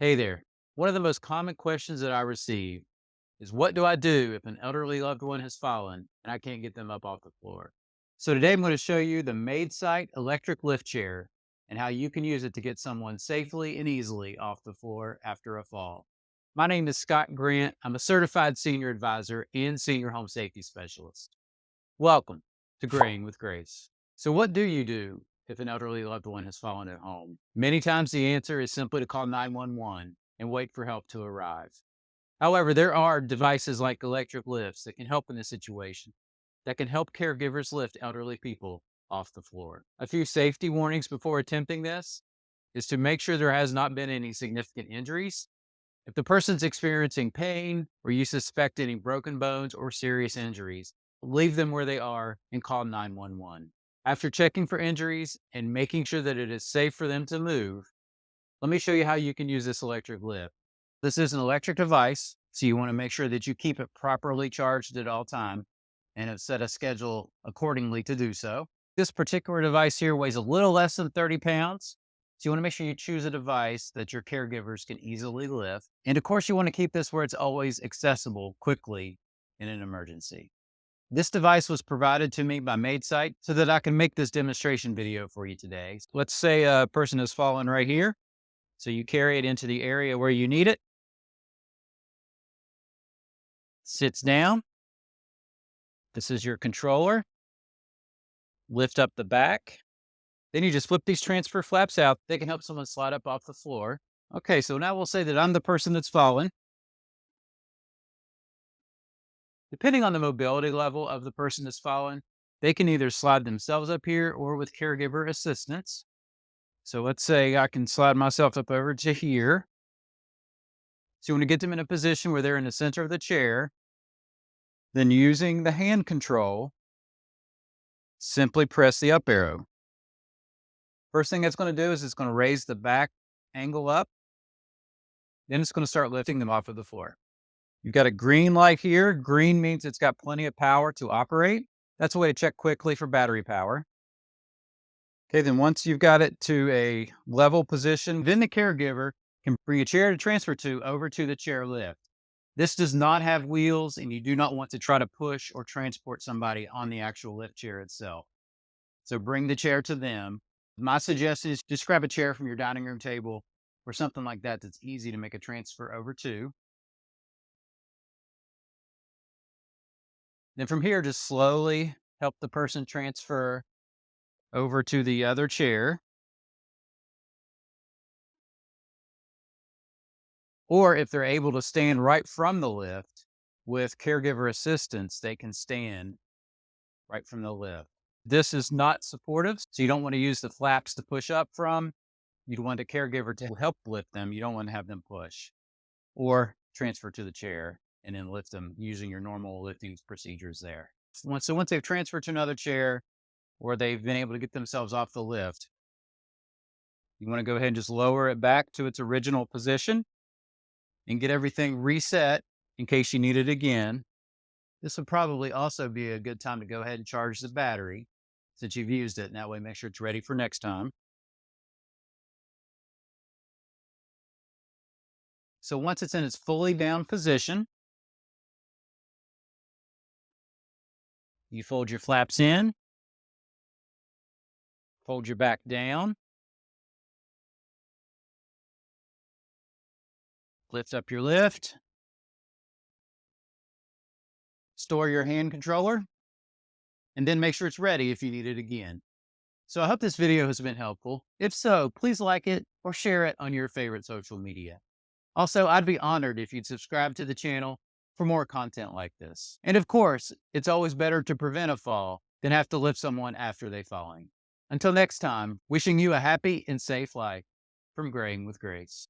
Hey there. One of the most common questions that I receive is what do I do if an elderly loved one has fallen and I can't get them up off the floor? So today I'm going to show you the MAIDeSITe electric lift chair and how you can use it to get someone safely and easily off the floor after a fall. My name is Scott Grant. I'm a certified senior advisor and senior home safety specialist. Welcome to Graying with Grace. So, what do you do if an elderly loved one has fallen at home? Many times the answer is simply to call 911 and wait for help to arrive. However, there are devices like electric lifts that can help in this situation, that can help caregivers lift elderly people off the floor. A few safety warnings before attempting this is to make sure there has not been any significant injuries. If the person's experiencing pain or you suspect any broken bones or serious injuries, leave them where they are and call 911. After checking for injuries and making sure that it is safe for them to move, let me show you how you can use this electric lift. This is an electric device, so you want to make sure that you keep it properly charged at all time and have set a schedule accordingly to do so. This particular device here weighs a little less than 30 pounds. So you want to make sure you choose a device that your caregivers can easily lift. And of course, you want to keep this where it's always accessible quickly in an emergency. This device was provided to me by MAIDeSITe so that I can make this demonstration video for you today. Let's say a person has fallen right here. So you carry it into the area where you need it, sits down. This is your controller. Lift up the back. Then you just flip these transfer flaps out. They can help someone slide up off the floor. Okay, so now we'll say that I'm the person that's fallen. Depending on the mobility level of the person that's fallen, they can either slide themselves up here or with caregiver assistance. So let's say I can slide myself up over to here. So you want to get them in a position where they're in the center of the chair. Then using the hand control, simply press the up arrow. First thing that's going to do is it's going to raise the back angle up. Then it's going to start lifting them off of the floor. You've got a green light here. Green means it's got plenty of power to operate. That's a way to check quickly for battery power. Okay, then once you've got it to a level position, then the caregiver can bring a chair to transfer to over to the chair lift. This does not have wheels, and you do not want to try to push or transport somebody on the actual lift chair itself. So bring the chair to them. My suggestion is just grab a chair from your dining room table or something like that that's easy to make a transfer over to. Then from here, just slowly help the person transfer over to the other chair. Or if they're able to stand right from the lift with caregiver assistance, they can stand right from the lift. This is not supportive, so you don't want to use the flaps to push up from. You'd want a caregiver to help lift them. You don't want to have them push or transfer to the chair and then lift them using your normal lifting procedures there. So once they've transferred to another chair or they've been able to get themselves off the lift, you want to go ahead and just lower it back to its original position and get everything reset in case you need it again. This would probably also be a good time to go ahead and charge the battery since you've used it. And that way, make sure it's ready for next time. So once it's in its fully down position, you fold your flaps in, fold your back down, lift up your lift, store your hand controller, and then make sure it's ready if you need it again. So I hope this video has been helpful. If so, please like it or share it on your favorite social media. Also, I'd be honored if you'd subscribe to the channel for more content like this. And of course, it's always better to prevent a fall than have to lift someone after they've fallen. Until next time, wishing you a happy and safe life from Graying with Grace.